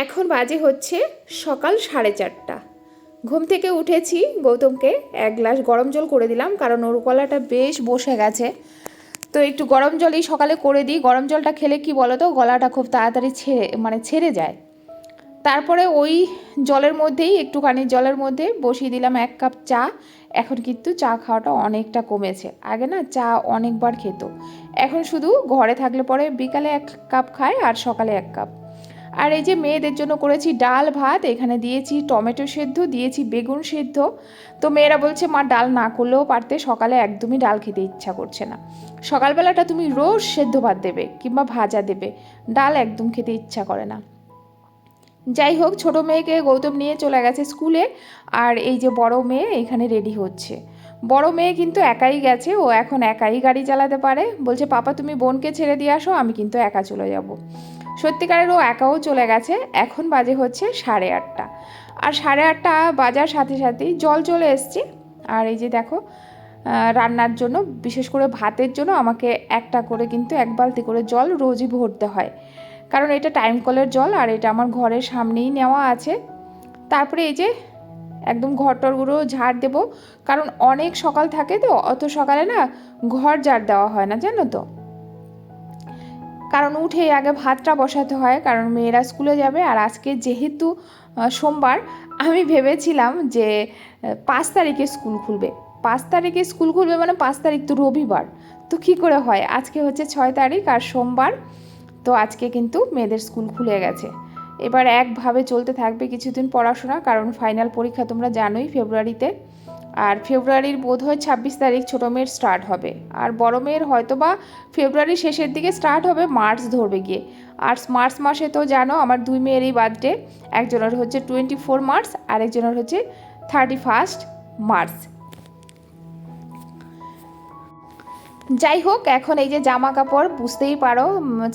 এখন বাজে হচ্ছে সকাল 4:30। ঘুম থেকে উঠেছি, গৌতমকে এক গ্লাস গরম জল করে দিলাম, কারণ ওর গলাটা বেশ বসে গেছে। তো একটু গরম জলই সকালে করে দিই। গরম জলটা খেলে কি বলো তো, গলাটা খুব তাড়াতাড়ি ছেড়ে যায়। তারপরে ওই জলের মধ্যেই, একটুখানি জলের মধ্যে বসিয়ে দিলাম 1 কাপ চা। এখন কিন্তু চা খাওয়াটা অনেকটা কমেছে। আগে না চা অনেকবার খেত, এখন শুধু ঘরে থাকলে পরে বিকালে 1 কাপ খায় আর সকালে 1 কাপ। আর এই যে মেয়েদের জন্য করেছি ডাল ভাত, এখানে দিয়েছি টমেটো সেদ্ধ, দিয়েছি বেগুন সেদ্ধ। তো মেয়েরা বলছে মা ডাল না করলেও পারতে, সকালে একদমই ডাল খেতে ইচ্ছা করছে না। সকালবেলাটা তুমি রোজ সেদ্ধ ভাত দেবে কিংবা ভাজা দেবে, ডাল একদম খেতে ইচ্ছা করে না। যাই হোক, ছোটো মেয়েকে গৌতম নিয়ে চলে গেছে স্কুলে, আর এই যে বড় মেয়ে এখানে রেডি হচ্ছে। বড় মেয়ে কিন্তু একাই গেছে, ও এখন একাই গাড়ি চালাতে পারে। বলছে পাপা তুমি বোনকে ছেড়ে দিয়ে আসো, আমি কিন্তু একা চলে যাব। সত্যিকারের ও একাও চলে গেছে। এখন বাজে হচ্ছে 8:30, আর 8:30 বাজার সাথে সাথেই জল চলে এসছে। আর এই যে দেখো, রান্নার জন্য, বিশেষ করে ভাতের জন্য আমাকে একটা করে কিন্তু 1 বালতি করে জল রোজই ভরতে হয়, কারণ এটা টাইম কলের জল, আর এটা আমার ঘরের সামনেই নেওয়া আছে। তারপরে এই যে একদম ঘরটরগুলো ঝাড় দেবো, কারণ অনেক সকাল থাকে তো, অত সকালে না ঘর ঝাড় দেওয়া হয় না, জানো তো। কারণ উঠে আগে ভাতটা বসাতে হয়, কারণ মেয়েরা স্কুলে যাবে। আর আজকে যেহেতু সোমবার, আমি ভেবেছিলাম যে 5 তারিখে স্কুল খুলবে। 5 তারিখে স্কুল খুলবে মানে 5 তারিখ তো রবিবার, তো কী করে হয়। আজকে হচ্ছে 6 তারিখ আর সোমবার, তো আজকে কিন্তু মেয়েদের স্কুল খুলে গেছে। এবার একভাবে চলতে থাকবে কিছুদিন পড়াশোনা, কারণ ফাইনাল পরীক্ষা তোমরা জানোই ফেব্রুয়ারিতে। আর ফেব্রুয়ারির বোধহয় 26 তারিখ ছোটো মেয়ের স্টার্ট হবে, আর বড় মেয়ের হয়তো বা ফেব্রুয়ারি শেষের দিকে স্টার্ট হবে, মার্চ ধরবে গিয়ে। আর মার্চ মাসে তো জানো আমার 2 মেয়েরই বার্থডে, একজনের হচ্ছে 24 মার্চ আর একজনের হচ্ছে 31 মার্চ। যাই হোক, এখন এই যে জামা কাপড় বুঝতেই পারো,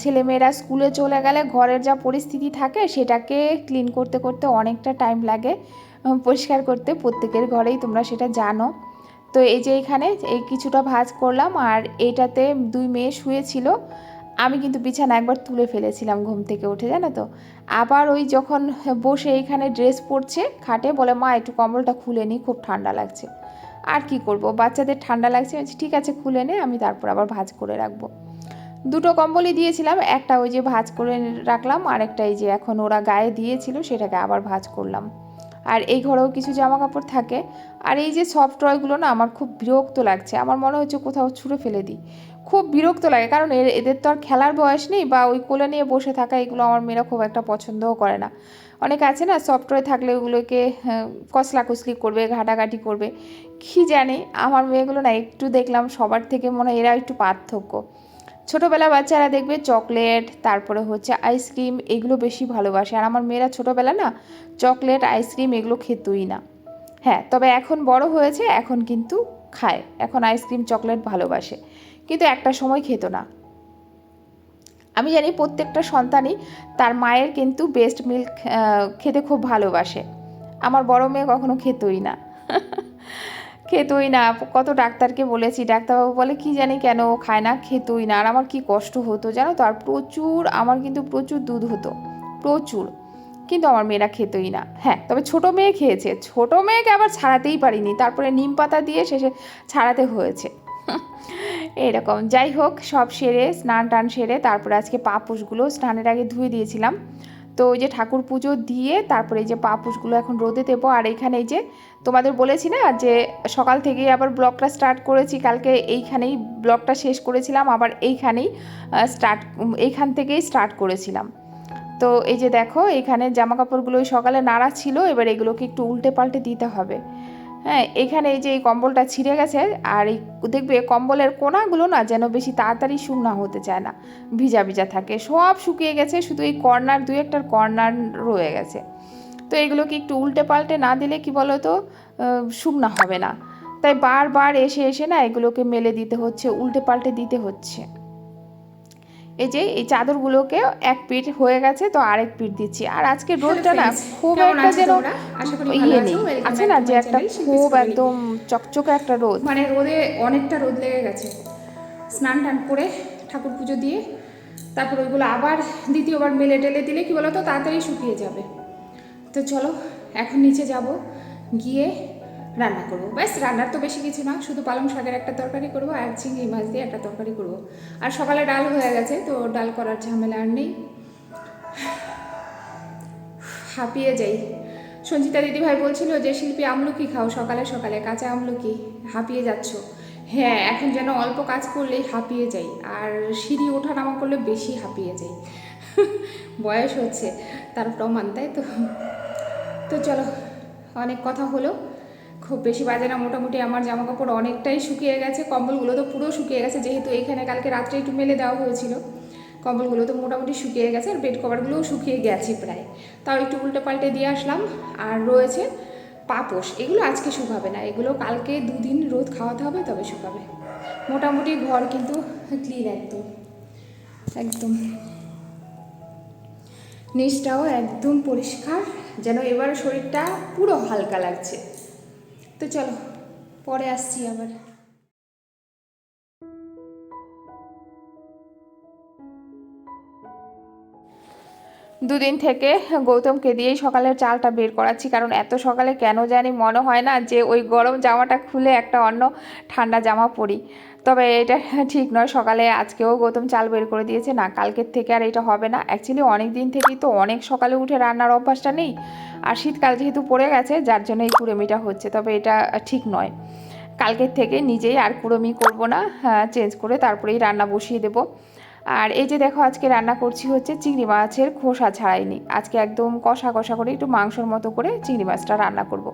ছেলেমেয়েরা স্কুলে চলে গেলে ঘরের যা পরিস্থিতি থাকে সেটাকে ক্লিন করতে করতে অনেকটা টাইম লাগে, পরিষ্কার করতে। প্রত্যেকের ঘরেই তোমরা সেটা জানো। তো এই যে এখানে এই কিছুটা ভাঁজ করলাম, আর এইটাতে 2 মেয়ে শুয়েছিল, আমি কিন্তু বিছানা একবার তুলে ফেলেছিলাম ঘুম থেকে উঠে, জানো তো। আবার ওই যখন বসে এখানে ড্রেস পরছে খাটে, বলে মা একটু কম্বলটা খুলে নিই, খুব ঠান্ডা লাগছে। আর কি করব, বাচ্চাদের ঠান্ডা লাগছে, ঠিক আছে খুলে নে, আমি তারপর আবার ভাঁজ করে রাখবো। 2টো কম্বলই দিয়েছিলাম, একটা ওই যে ভাঁজ করে রাখলাম, আর একটা এই যে এখন ওরা গায়ে দিয়েছিল সেটাকে আবার ভাঁজ করলাম। আর এই ঘরেও কিছু জামা কাপড় থাকে। আর এই যে সফট টয়গুলো না আমার খুব বিরক্ত লাগছে, আমার মনে হচ্ছে কোথাও ছুঁড়ে ফেলে দিই। খুব বিরক্ত লাগে, কারণ এদের তো আর খেলার বয়স নেই, বা ওই কোলে নিয়ে বসে থাকা, এগুলো আমার মেয়েরা খুব একটা পছন্দও করে না। অনেকে আছে না সফট টয় থাকলে ওগুলোকে কসলাকুসলি করবে, ঘাটাঘাটি করবে, কি জানি। আমার মেয়েগুলো না একটু দেখলাম সবার থেকে মনে হয় এরা একটু পার্থক্য। ছোটোবেলা বাচ্চারা দেখবে চকলেট, তারপরে হচ্ছে আইসক্রিম, এগুলো বেশি ভালোবাসে। আর আমার মেয়েরা ছোটোবেলা না চকলেট আইসক্রিম এগুলো খেতই না। হ্যাঁ, তবে এখন বড় হয়েছে, এখন কিন্তু খায়, এখন আইসক্রিম চকলেট ভালোবাসে, কিন্তু একটা সময় খেত না। আমি জানি প্রত্যেকটা সন্তানই তার মায়ের কিন্তু বেস্ট মিল্ক খেতে খুব ভালোবাসে। আমার বড় মেয়ে কখনো খেতই না, খেতই না। কত ডাক্তারকে বলেছি, ডাক্তারবাবু বলে কি জানি কেন ও খায় না, খেতই না। আর আমার কি কষ্ট হতো জানো তো। আর প্রচুর, আমার কিন্তু প্রচুর দুধ হতো, প্রচুর, কিন্তু আমার মেয়েরা খেতই না। হ্যাঁ, তবে ছোটো মেয়ে খেয়েছে, ছোটো মেয়েকে আবার ছাড়াতেই পারিনি, তারপরে নিম পাতা দিয়ে শেষে ছাড়াতে হয়েছে। এরকম। যাই হোক, সব সেরে স্নান টান সেরে তারপরে আজকে পাপোশগুলো স্নানের আগে ধুয়ে দিয়েছিলাম। তো ওই যে ঠাকুর পুজো দিয়ে তারপরে এই যে পাপোশগুলো এখন রোদে দেবো। আর এইখানে এই যে তোমাদের বলেছি না যে সকাল থেকেই আবার ব্লগটা স্টার্ট করেছি, কালকে এইখানেই ব্লগটা শেষ করেছিলাম, আবার এইখান থেকেই স্টার্ট করেছিলাম। তো এই যে দেখো, এখানে জামা কাপড়গুলো সকালে নাড়া ছিল, এবার এগুলোকে একটু উল্টে পাল্টে দিতে হবে। হ্যাঁ, এখানে এই যে এই কম্বলটা ছিঁড়ে গেছে, আর এই দেখবে কম্বলের কোনাগুলো না যেন বেশি তাড়াতাড়ি শুকনা হতে চায় না, ভিজা ভিজা থাকে। সব শুকিয়ে গেছে, শুধু এই কর্নার 2-1টার কর্নার রয়ে গেছে। তো এগুলোকে একটু উল্টে পাল্টে না দিলে কি বলো তো, শুকনা হবে না। তাই বারবার এসে এসে না এগুলোকে মেলে দিতে হচ্ছে, উল্টে পাল্টে দিতে হচ্ছে। এই যে এই চাদরগুলোকে 1 পিঠ হয়ে গেছে, তো আরেক পিঠ দিচ্ছি। আর আজকে রোদটা না খুব একটা যেন ইয়ে নেই, আছে না যে একটা খুব একদম চকচকে একটা রোদ, মানে রোদে অনেকটা রোদ লেগে গেছে। স্নান টান করে ঠাকুর পুজো দিয়ে তারপর ওইগুলো আবার দ্বিতীয়বার মেলে টেলে দিলে কি বলো তো তাড়াতাড়ি শুকিয়ে যাবে। তো চলো এখন নিচে যাব, গিয়ে রান্না করব। ব্যাস, রান্নার তো বেশি কিছু না, শুধু পালং শাকের একটা তরকারি করব আর চিংড়ি মাছ দিয়ে একটা তরকারি করব। আর সকালে ডাল হয়ে গেছে, তো ডাল করার ঝামেলা আর নেই। হাঁপিয়ে যাই। সঞ্চিতা দিদিভাই বলছিল যে শিল্পী আমলকি খাও সকালে সকালে, কাঁচা আমলকি, হাঁপিয়ে যাচ্ছ। হ্যাঁ, এখন যেন অল্প কাজ করলেই হাঁপিয়ে যাই, আর সিঁড়ি ওঠা নামা করলে বেশি হাঁপিয়ে যাই। বয়স হচ্ছে তার প্রমাণ, তাই তো। তো চলো, অনেক কথা হলো, খুব বেশি বাজে না, মোটামুটি আমার জামা কাপড় অনেকটাই শুকিয়ে গেছে, কম্বলগুলো তো পুরো শুকিয়ে গেছে, যেহেতু এখানে কালকে রাত্রে একটু মেলে দেওয়া হয়েছিল। কম্বলগুলো তো মোটামুটি শুকিয়ে গেছে, আর বেড কভারগুলোও শুকিয়ে গেছে প্রায়, তাও একটু উল্টে পাল্টে দিয়ে আসলাম। আর রয়েছে পাপোশ, এগুলো আজকে শুকাবে না, এগুলো কালকে 2 দিন রোদ খাওয়াতে হবে তবে শুকাবে। মোটামুটি ঘর কিন্তু ক্লিন, একদম একদম নিচটাও একদম পরিষ্কার, যেন এবার শরীরটা পুরো হালকা লাগছে। তো চলো পরে আসছি আবার। দুদিন থেকে গৌতমকে দিয়েই সকালের চালটা বের করাচ্ছি, কারণ এত সকালে কেন জানি মনে হয় না যে ওই গরম জামাটা খুলে একটা অন্য ঠান্ডা জামা পরি। তবে এটা ঠিক নয়, সকালে আজকেও গৌতম চাল বের করে দিয়েছে, না কালকের থেকে আর এটা হবে না। অ্যাকচুয়ালি অনেক দিন থেকেই তো অনেক সকালে উঠে রান্নার অভ্যাসটা নেই, আর শীতকাল যেহেতু পড়ে গেছে যার জন্য এই কুড়েমিটা হচ্ছে, তবে এটা ঠিক নয়। কালকের থেকে নিজেই আর কুড়েমি করবো না, চেঞ্জ করে তারপরেই রান্না বসিয়ে দেবো। আর এই যে দেখো, আজকে রান্না করছি হচ্ছে চিংড়ি মাছের খোসা ছাড়াইনি, আজকে একদম কষা কষা করে একটু মাংসর মতো করে চিংড়ি মাছটা রান্না করব।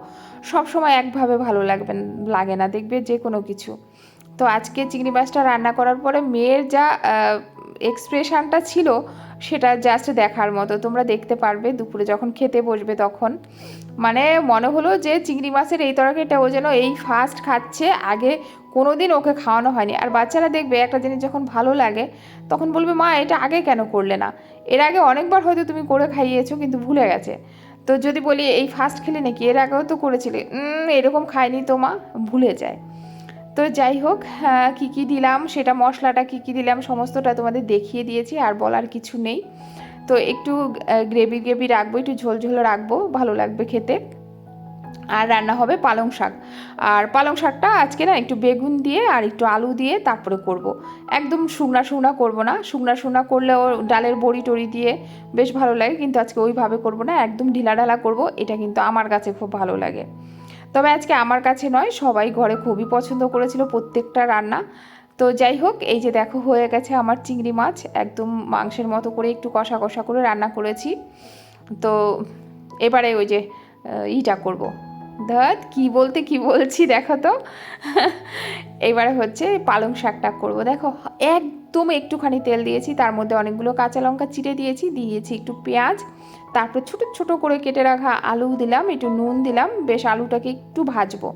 সব সময় একভাবে ভালো লাগে না দেখবে যে কোনো কিছু। তো আজকে চিংড়ি মাছটা রান্না করার পরে মেয়ের যা এক্সপ্রেশনটা ছিল সেটা জাস্ট দেখার মতো, তোমরা দেখতে পারবে দুপুরে যখন খেতে বসবে তখন। মানে মনে হলো যে চিংড়ি মাছের এই তরকারিটা ও যেন এই ফার্স্ট খাচ্ছে, আগে কোনো দিন ওকে খাওয়ানো হয়নি। আর বাচ্চারা দেখবে একটা জিনিস যখন ভালো লাগে তখন বলবে মা এটা আগে কেন করলে না, এর আগে অনেকবার হয়তো তুমি করে খাইয়েছো কিন্তু ভুলে গেছে। তো যদি বলি এই ফার্স্ট খেলে নাকি, এর আগেও তো করেছিলে, এরকম খায়নি তো মা, ভুলে যায়। তো যাই হোক, কী কী দিলাম সেটা, মশলাটা কী কী দিলাম সমস্তটা তোমাদের দেখিয়ে দিয়েছি, আর বলার কিছু নেই। তো একটু গ্রেভি গ্রেভি রাখবো, একটু ঝোল ঝোল রাখবো, ভালো লাগবে খেতে। আর রান্না হবে পালং শাক, আর পালং শাকটা আজকে না একটু বেগুন দিয়ে আর একটু আলু দিয়ে তারপরে করব। একদম শুকনা শুকনা করব না, শুকনা শুকনা করলেও ডালের বড়ি টড়ি দিয়ে বেশ ভালো লাগে, কিন্তু আজকে ওইভাবে করব না, একদম ঢিলা ঢালা করব, এটা কিন্তু আমার কাছে খুব ভালো লাগে। তবে আজকে আমার কাছে নয়, সবাই ঘরে খুবই পছন্দ করেছিল প্রত্যেকটা রান্না। তো যাই হোক, এই যে দেখো হয়ে গেছে আমার চিংড়ি মাছ, একদম মাংসের মতো করে একটু কষা কষা করে রান্না করেছি। তো এবারে ওই যে ইটা করব, ধত কি বলতে কি বলছি দেখো তো। এবারে হচ্ছে পালং শাকটা করব, দেখো একদম একটুখানি তেল দিয়েছি, তার মধ্যে অনেকগুলো কাঁচা লঙ্কা চিড়ে দিয়েছি একটু পেঁয়াজ, তারপর ছোট ছোট করে কেটে রাখা আলু দিলাম, একটু নুন দিলাম, বেশ আলুটাকে একটু ভাজবো,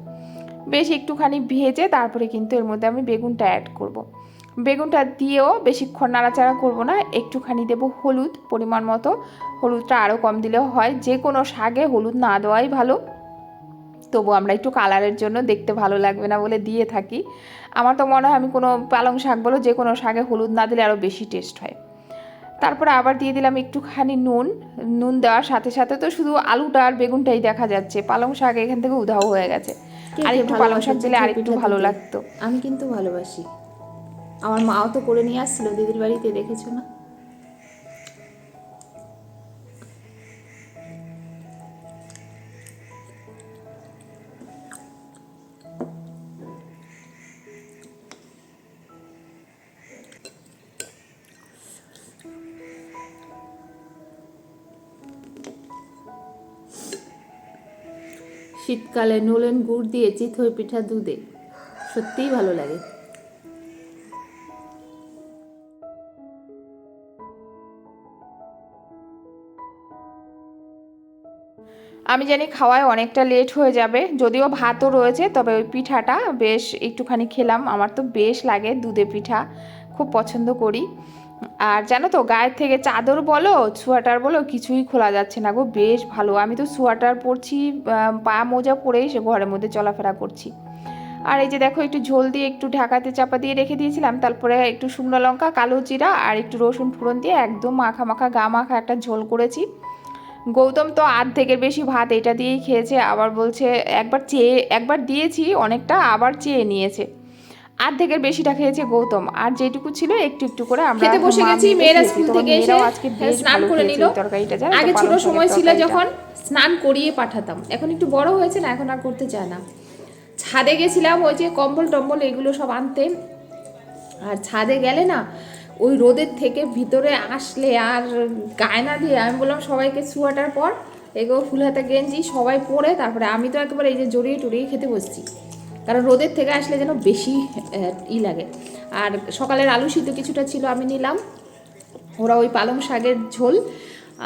বেশ একটুখানি ভেজে তারপরে কিন্তু এর মধ্যে আমি বেগুনটা অ্যাড করব। বেগুনটা দিয়েও বেশিক্ষণ নাড়াচাড়া করব না, একটুখানি দেবো হলুদ পরিমাণ মতো, হলুদটা আরও কম দিলেও হয়, যে কোনো শাকে হলুদ না দেওয়াই ভালো, তবু আমরা একটু কালারের জন্য, দেখতে ভালো লাগবে না বলে দিয়ে থাকি। আমার তো মনে হয় আমি কোনো পালং শাক বলো যে কোনো শাকে হলুদ না দিলে আরও বেশি টেস্ট হয়। তারপরে আবার দিয়ে দিলাম একটুখানি নুন, নুন দেওয়ার সাথে সাথে তো শুধু আলুটা আর বেগুনটাই দেখা যাচ্ছে, পালং শাক এখান থেকে উধাও হয়ে গেছে, আর একটু পালং শাক দিলে আর একটু ভালো লাগতো। আমি কিন্তু ভালোবাসি, আমার মাও তো করে নিয়ে আসছিল দিদির বাড়িতে, দেখেছো না? শীতকালে নলেন গুড় দিয়ে চিতই পিঠা দুধে, সত্যিই ভালো লাগে। আমি জানি খাওয়ায় অনেকটা লেট হয়ে যাবে, যদিও ভাতও রয়েছে, তবে ওই পিঠাটা বেশ একটুখানি খেলাম, আমার তো বেশ লাগে দুধে পিঠা, খুব পছন্দ করি। আর জানো তো, গায়ের থেকে চাদর বলো সোয়াটার বলো কিছুই খোলা যাচ্ছে না গো, বেশ ভালো, আমি তো সোয়াটার পরছি, পা মোজা পরেই সে ঘরের মধ্যে চলাফেরা করছি। আর এই যে দেখো একটু ঝোল দিয়ে একটু ঢাকাতে চাপা দিয়ে রেখে দিয়েছিলাম, তারপরে একটু শুকনো লঙ্কা, কালো জিরা আর একটু রসুন ফোড়ন দিয়ে একদম মাখা মাখা গা মাখা একটা ঝোল করেছি। গৌতম তো আর্ধেকের বেশি ভাত এটা দিয়েই খেয়েছে, আবার বলছে একবার দিয়েছি অনেকটা, আবার চেয়ে নিয়েছে। আর্ধেকের বেশিটা খেয়েছে গৌতম, আর যেটুকু ছিল একটু একটু করে আমরা খেতে বসে মা গেছি। মিলে মেয়েরা খেয়েছি। স্কুল তোমার থেকে এসে মেয়েরাও আজকে বেশ স্নান ভালো করে খেয়েছে নিল। এই তরকারিটা, জানো তো, আগে ছোট পালং শাকের সময় ছিল তরকারিটা। যখন স্নান করিয়ে পাঠাতাম, এখন একটু বড় হয়েছে না, এখন আর করতে চায় না। ছাদে গেছিলাম ওই যে কম্বল টম্বল এগুলো সব আনতে, আর ছাদে গেলে না ওই রোদের থেকে ভিতরে আসলে আর গায়ে না দিয়ে আমি বললাম সবাইকে সোয়াটার পর, এগুলো ফুল হাতা গেঞ্জি সবাই পরে, তারপরে আমি তো একেবারে এই যে জড়িয়ে টড়িয়ে খেতে বসছি, কারণ রোদের থেকে আসলে যেন বেশি লাগে। আর সকালের আলু সিদ্ধ কিছুটা ছিল আমি নিলাম, ওরা ওই পালং শাকের ঝোল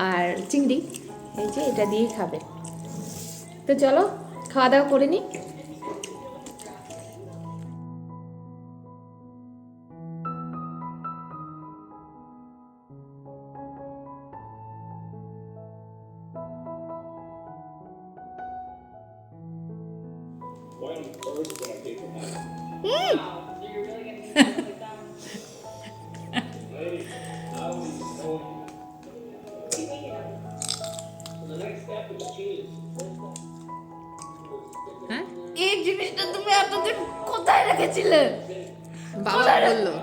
আর চিংড়ি এই যে এটা দিয়েই খাবে। তো চলো খাওয়া দাওয়া করে নিই। এই জিনিসটা তুমি এতদিন কোথায় রেখেছিলে? বাবা বললো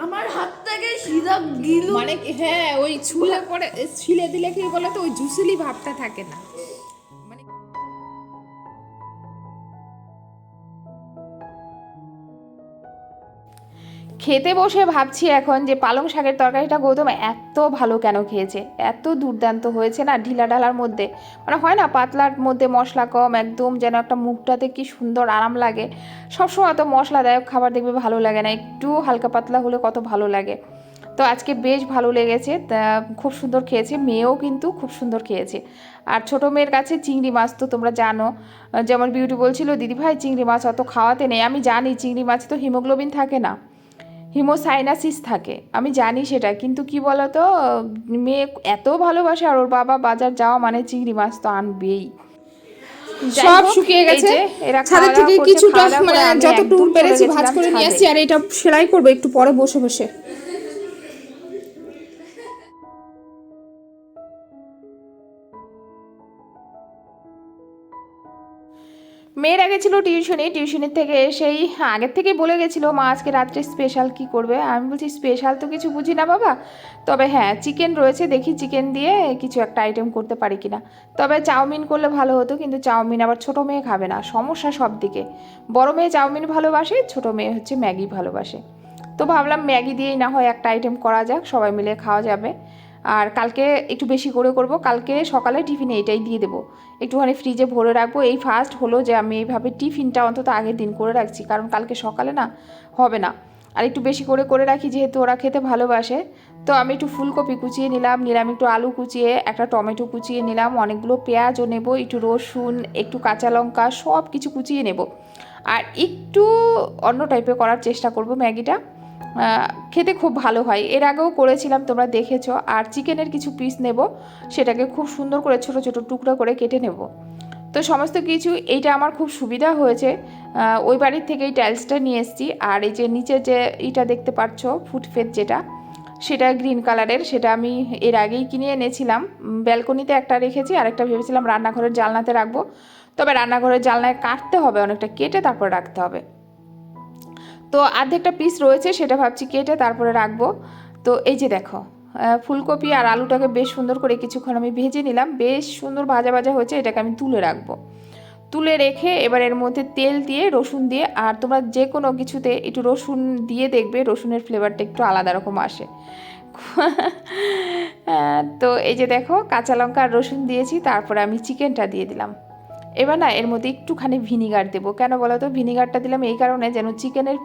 আমার হাত থেকে সিধা গিলু। মানে হ্যাঁ, ওই ছুলে পরে ছিলে দিলে কি বলে তো ওই জুসিলি ভাবটা থাকে না। খেতে বসে ভাবছি এখন যে পালং শাকের তরকারিটা গৌতম এত ভালো কেন খেয়েছে, এত দুর্দান্ত হয়েছে না, ঢিলা ঢালার মধ্যে, মানে হয় না পাতলার মধ্যে মশলা কম, একদম যেন একটা মুখটাতে কি সুন্দর আরাম লাগে। সবসময় অত মশলাদায়ক খাবার দেখবে ভালো লাগে না, একটু হালকা পাতলা হলে কত ভালো লাগে। তো আজকে বেশ ভালো লেগেছে, তা খুব সুন্দর খেয়েছে, মেয়েও কিন্তু খুব সুন্দর খেয়েছে। আর ছোটো মেয়ের কাছে চিংড়ি মাছ তো তোমরা জানো, যেমন বিউটি বলছিল দিদি ভাই চিংড়ি মাছ অত খাওয়াতে নেই, আমি জানি চিংড়ি মাছে তো হিমোগ্লোবিন থাকে না, হিমোসাইনাসিস থাকে, আমি জানি সেটা, কিন্তু কি বলতো মেয়ে এত ভালোবাসে, আর ওর বাবা বাজার যাওয়া মানে চিংড়ি মাছ তো আনবেই। সব শুকিয়ে গেছে, ছাদের থেকে কিছুটা মানে যতটুকু পেরেছি ভাঁজ করে নিয়ে আসছি, আর এটা সেলাই করবো একটু পরে বসে বসে। মেয়ের আগে ছিল টিউশনির থেকে এসেই আগের থেকেই বলে গেছিলো মা আজকে রাত্রে স্পেশাল কি করবে, আমি বলছি স্পেশাল তো কিছু বুঝি না বাবা, তবে হ্যাঁ চিকেন রয়েছে, দেখি চিকেন দিয়ে কিছু একটা আইটেম করতে পারি কিনা। তবে চাউমিন করলে ভালো হতো, কিন্তু চাউমিন আবার ছোটো মেয়ে খাবে না, সমস্যা সব দিকে। বড় মেয়ে চাউমিন ভালোবাসে, ছোটো মেয়ে হচ্ছে ম্যাগি ভালোবাসে। তো ভাবলাম ম্যাগি দিয়েই না হয় একটা আইটেম করা যাক, সবাই মিলে খাওয়া যাবে। আর কালকে একটু বেশি করে করব, কালকে সকালে টিফিনে এটাই দিয়ে দেবো, একটুখানি ফ্রিজে ভরে রাখবো। এই ফার্স্ট হলো যে আমি এইভাবে টিফিনটা অন্তত আগের দিন করে রাখছি, কারণ কালকে সকালে না হবে না। আর একটু বেশি করে করে রাখি যেহেতু ওরা খেতে ভালোবাসে। তো আমি একটু ফুলকপি কুচিয়ে নিলাম একটু আলু কুচিয়ে, একটা টমেটো কুচিয়ে নিলাম, অনেকগুলো পেঁয়াজও নেব, একটু রসুন, একটু কাঁচা লঙ্কা, সব কিছু কুচিয়ে নেব। আর একটু অন্য টাইপের করার চেষ্টা করব ম্যাগিটা, খেতে খুব ভালো হয়, এর আগেও করেছিলাম তোমরা দেখেছো। আর চিকেনের কিছু পিস নেব, সেটাকে খুব সুন্দর করে ছোট ছোট টুকরো করে কেটে নেব। তো সমস্ত কিছু এইটা আমার খুব সুবিধা হয়েছে, ওই বাড়ির থেকেই টাইলসটা নিয়ে এসেছি। আর এই যে নিচে যে ইটা দেখতে পাচ্ছ ফুটফেট যেটা, সেটা গ্রিন কালারের, সেটা আমি এর আগেই কিনে এনেছিলাম। ব্যালকনিতে একটা রেখেছি, আর একটা ভেবেছিলাম রান্নাঘরের জানলাতে রাখবো, তবে রান্নাঘরের জানলায় কাটতে হবে অনেকটা, কেটে তারপর রাখতে হবে। তো অর্ধেকটা পিস রয়েছে, সেটা ভাবছি কেটে তারপরে রাখবো। তো এই যে দেখো ফুলকপি আর আলুটাকে বেশ সুন্দর করে কিছুক্ষণ আমি ভেজে নিলাম, বেশ সুন্দর ভাজা ভাজা হয়েছে, এটাকে আমি তুলে রাখবো। তুলে রেখে এবার এর মধ্যে তেল দিয়ে রসুন দিয়ে, আর তোমরা যে কোনো কিছুতে একটু রসুন দিয়ে দেখবে রসুনের ফ্লেভারটা একটু আলাদা রকম আসে। তো এই যে দেখো কাঁচা লঙ্কা আর রসুন দিয়েছি, তারপরে আমি চিকেনটা দিয়ে দিলাম। এবার না এর মধ্যে একটুখানি ভিনিগার দেবো, কেন বলো তো, ভিনিগারটা দিলাম এই কারণে যেন চিকেনের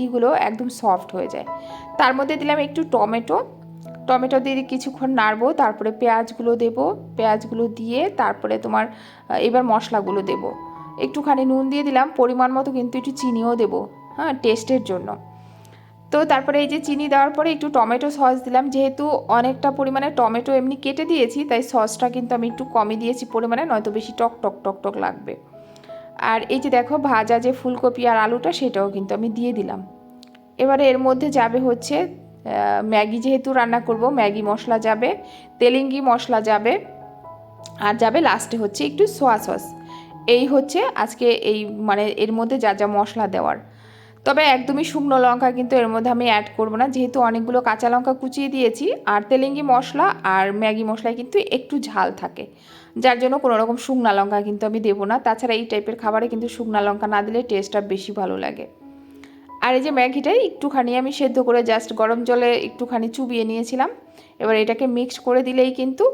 ইগুলো একদম সফট হয়ে যায়। তার মধ্যে দিলাম একটু টমেটো দিয়ে কিছুক্ষণ নাড়বো, তারপরে পেঁয়াজগুলো দেবো, পেঁয়াজগুলো দিয়ে তারপরে তোমার এবার মশলাগুলো দেবো, একটুখানি নুন দিয়ে দিলাম পরিমাণ মতো, কিন্তু একটু চিনিও দেবো, হ্যাঁ টেস্টের জন্য। তো তারপরে এই যে চিনি দেওয়ার পরে একটু টমেটো সস দিলাম, যেহেতু অনেকটা পরিমাণে টমেটো এমনি কেটে দিয়েছি, তাই সসটা কিন্তু আমি একটু কমই দিয়েছি পরিমাণে, নয়তো বেশি টক টক টক টক লাগবে। আর এই যে দেখো ভাজা যে ফুলকপি আর আলুটা সেটাও কিন্তু আমি দিয়ে দিলাম। এবারে এর মধ্যে যাবে হচ্ছে ম্যাগি, যেহেতু রান্না করব ম্যাগি মশলা যাবে, তেলেঙ্গি মশলা যাবে, আর যাবে লাস্টে হচ্ছে একটু সোয়া সস। এই হচ্ছে আজকে এই মানে এর মধ্যে যা যা মশলা দেওয়ার। তবে একদমই শুকনো লঙ্কা কিন্তু এর মধ্যে আমি অ্যাড করব না, যেহেতু অনেকগুলো কাঁচা লঙ্কা কুচিয়ে দিয়েছি। আর তেলেঙ্গি মশলা আর ম্যাগি মশলায় কিন্তু একটু ঝাল থাকে, যার জন্য কোনো রকম শুকনা লঙ্কা কিন্তু আমি দেবো না। তাছাড়া এই টাইপের খাবারে কিন্তু শুকনা লঙ্কা না দিলে টেস্টটা বেশি ভালো লাগে। আর এই যে ম্যাগিটাই একটুখানি আমি সেদ্ধ করে জাস্ট গরম জলে একটুখানি চুবিয়ে নিয়েছিলাম। এবার এটাকে মিক্স করে দিলেই কিন্তু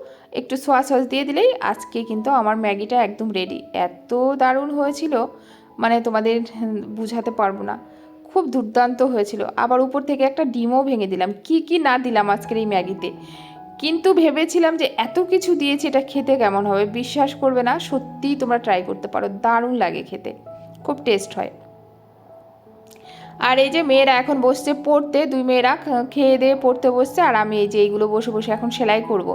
একটু সোয়া সস দিয়ে দিলেই আজকে কিন্তু আমার ম্যাগিটা একদম রেডি। এত দারুণ হয়েছিল মানে তোমাদের বুঝাতে পারবো না, খুব দুর্দান্ত হয়েছিল। আবার উপর থেকে একটা ডিমও ভেঙে দিলাম, কি কি না দিলাম আজকের এই ম্যাগিতে। কিন্তু ভেবেছিলাম যে এত কিছু দিয়েছি এটা খেতে কেমন হবে, বিশ্বাস করবে না, সত্যিই তোমরা ট্রাই করতে পারো, দারুণ লাগে খেতে, খুব টেস্ট হয়। আর এই যে মেয়েরা এখন বসছে পড়তে, দুই মেয়েরা খেয়ে দিয়ে পড়তে বসছে, আর আমি এই যে এইগুলো বসে বসে এখন সেলাই করব।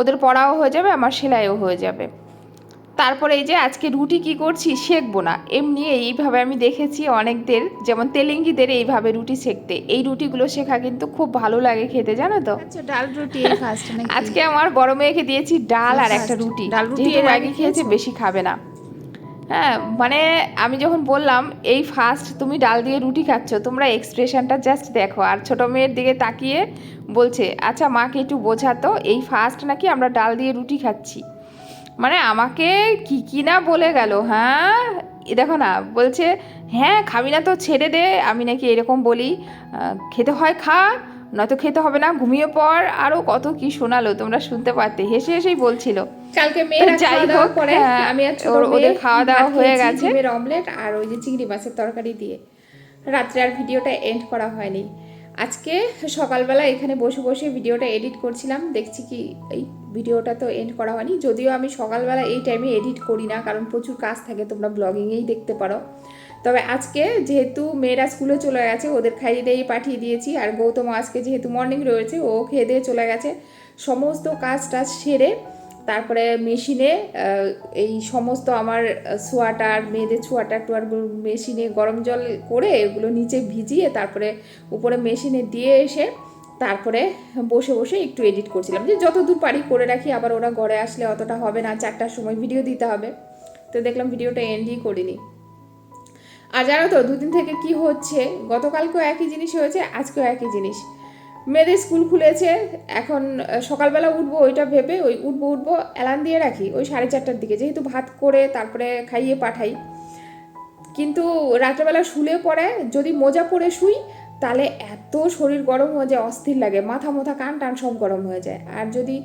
ওদের পড়াও হয়ে যাবে, আমার সেলাইও হয়ে যাবে। তারপরে এই যে আজকে রুটি কি করছি, সেঁকবো না, এমনি এইভাবে আমি দেখেছি অনেকদের, যেমন তেলেঙ্গিদের এইভাবে রুটি সেঁকতে। এই রুটিগুলো শেখা কিন্তু খুব ভালো লাগে খেতে, জানো তো। আচ্ছা, ডাল রুটি এই ফার্স্ট নাকি? আজকে আমার বড় মেয়েকে দিয়েছি ডাল আর একটা রুটি, ডাল রুটি যেহেতু এর আগে ম্যাগি খেয়েছে বেশি খাবে না। হ্যাঁ মানে আমি যখন বললাম এই ফার্স্ট তুমি ডাল দিয়ে রুটি খাচ্ছ, তোমরা এক্সপ্রেশনটা জাস্ট দেখো। আর ছোটো মেয়ের দিকে তাকিয়ে বলছে, আচ্ছা মাকে একটু বোঝাতো, এই ফার্স্ট নাকি আমরা ডাল দিয়ে রুটি খাচ্ছি। মানে আমাকে কি কি না বলে গেল। হ্যাঁ দেখো না, বলছে হ্যাঁ খাবি না তো ছেড়ে দে, আমি নাকি এরকম বলি, খেতে হয় খা, নয়তো খেতে হবে না, ঘুমিয়ে পড়, আরও কত কি শোনালো, তোমরা শুনতে পারতে, হেসে হেসেই বলছিল। কালকে মেয়েরা যাই খাওয়া দাওয়ার হোক, পরে হ্যাঁ, আমি আর ছোট মেয়ে ওদের খাওয়া দাওয়া ভাত হয়ে খেয়েছি, গেছে। ডিমের অমলেট আর ওই যে চিংড়ি মাছের তরকারি দিয়ে। রাত্রে আর ভিডিওটা এন্ড করা হয়নি। আজকে সকালবেলা এখানে বসে বসে ভিডিওটা এডিট করছিলাম, দেখছি কি এই ভিডিওটা তো এন্ড করা হয়নি। যদিও আমি সকালবেলা এই টাইমে এডিট করি না, কারণ প্রচুর কাজ থাকে, তোমরা ব্লগিংয়েই দেখতে পারো। তবে আজকে যেহেতু মেয়েরা স্কুলে চলে গেছে, ওদের খাইয়ে দিয়ে পাঠিয়ে দিয়েছি। আর গৌতম আজকে যেহেতু মর্নিং রয়েছে, ও খেয়ে দিয়ে চলে গেছে। সমস্ত কাজ টাজ সেরে তারপরে মেশিনে এই সমস্ত আমার সোয়াটার, মেয়েদের সোয়াটার টোয়ারগুলো মেশিনে গরম জল করে এগুলো নিচে ভিজিয়ে তারপরে উপরে মেশিনে দিয়ে এসে তারপরে বসে বসে একটু এডিট করছিলাম, যে যতদূর পারি করে রাখি, আবার ওরা ঘরে আসলে অতটা হবে না, 4টার সময় ভিডিও দিতে হবে। তো দেখলাম ভিডিওটা এন্ডই করিনি। আর জানো তো দুদিন থেকে কি হচ্ছে, গতকালকেও একই জিনিস হয়েছে, আজকেও একই জিনিস। মেয়েদের স্কুল খুলেছে, এখন সকালবেলা উঠবো ওইটা ভেবে ওই উঠবো অ্যালার্ম দিয়ে রাখি ওই 4:30টার দিকে, যেহেতু ভাত করে তারপরে খাইয়ে পাঠাই। কিন্তু রাত্রেবেলা শুলে পরে যদি মোজা পরে শুই, তাহলে এত শরীর গরম হয়ে যায়, অস্থির লাগে, মাথা কান টান সব গরম হয়ে যায়। আর যদি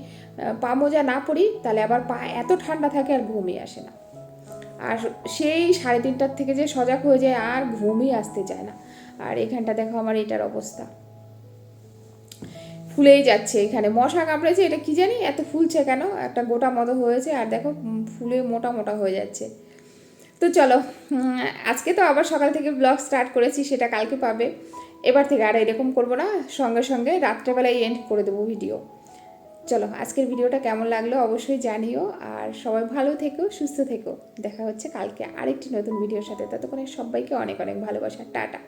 পা মোজা না পরি, তাহলে আবার পা এত ঠান্ডা থাকে আর ঘুমই আসে না। আর সেই 3:30টার থেকে যে সজাগ হয়ে যায়, আর ঘুমই আসতে চায় না। আর এখানটা দেখো আমার এটার অবস্থা, ফুলেই যাচ্ছে। এখানে মশা কামড়েছে, এটা কি জানি এত ফুলছে কেন, একটা গোটা মতো হয়েছে, আর দেখো ফুলে মোটা মোটা হয়ে যাচ্ছে। তো চলো, আজকে তো আবার সকাল থেকে ব্লগ স্টার্ট করেছি, সেটা কালকে পাবে। এবার থেকে আর এরকম করবো না, সঙ্গে সঙ্গে রাত্রেবেলায় এন্ড করে দেবো ভিডিও। চলো, আজকের ভিডিওটা কেমন লাগলো অবশ্যই জানিও, আর সবাই ভালো থেকো, সুস্থ থেকো। দেখা হচ্ছে কালকে আরেকটি নতুন ভিডিওর সাথে। ততক্ষণে সবাইকে অনেক অনেক ভালোবাসা, টাটা।